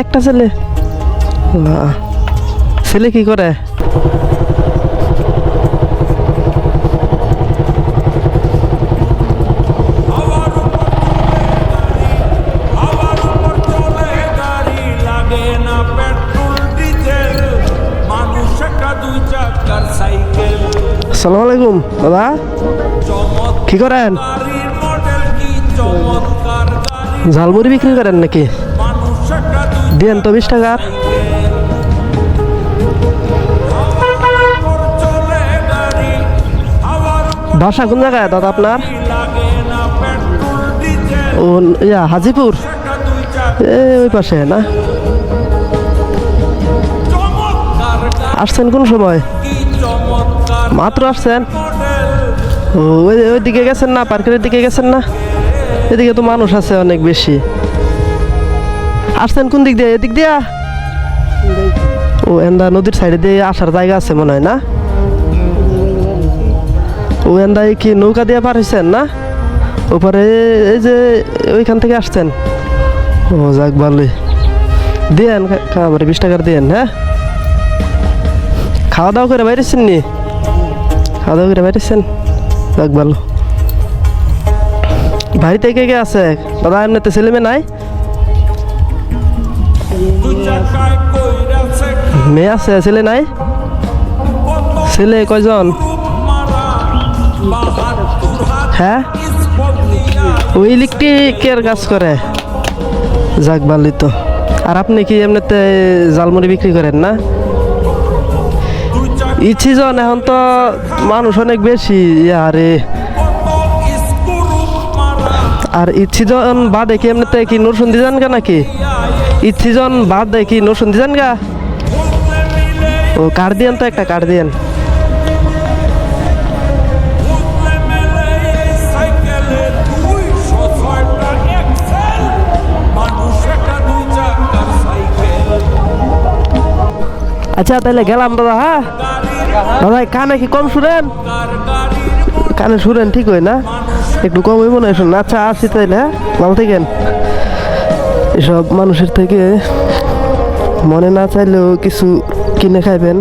একটা ছেলে? ছেলে কি করে? আসসালামু আলাইকুম দাদা, কি করেন? ঝালমুড়ি বিক্রি করেন নাকি? দেন তো 20 টাকার। বাসা কোন জায়গায় দাদা আপনার? ও ইয়া হাজিপুর, ওই পাশে না? আসছেন কোন সময়? মাত্র আসছেন? ওইদিকে গেছেন না, পার্কের দিকে গেছেন না? এদিকে তো মানুষ আছে অনেক বেশি। আসছেন কোন দিক দিয়ে? এদিক দিয়া? ও এন্দা নদীর সাইডে দিয়ে আসার জায়গা আছে মনে হয় না? ও এন্দায় কি নৌকা দিয়ে পার হয়েছেন না? ওপরে এই যে ওইখান থেকে আসছেন? ও যাক ভালোই, দেন আমার 20 টাকার দেন। হ্যাঁ, খাওয়া দাওয়া করে বাইরেছেন নি? খাওয়া দাওয়া করে বাইরেছেন, যাক ভালো। বাড়িতে কে কে আছে দাদা? এমনিতে ছেলে মেয়ে নাই? মেয়ে আছে, ছেলে নাই? ছেলে কয়জন? হ্যাঁ, ওই ইলেকট্রিকের কাজ করে, যাক ভালোই তো। আর আপনি কি এমনিতে জালমুড়ি বিক্রি করেন না? ইচ্ছিজন এখন তো মানুষ অনেক বেশি। আরে আর ইচ্ছিজন বাদে কি এমনিতে কি নরসুন্দি যান গা নাকি? ইচ্ছিজন বাদে কি নরসুন্দি যান গা? ও কার্ড দিয়েন তো, একটা কার্ড দিয়েন। আচ্ছা তাহলে গেলাম দাদা। হ্যাঁ দাদা, কানে কি কম শুনেন? কানে শুনেন ঠিক হয় না, একটু কমই মনে হয় শুনুন। আচ্ছা আসি তাইলে, হ্যাঁ ভালো থাকেন। এসব মানুষের থেকে মনে না চাইলেও কিছু কিনে খাইবেন।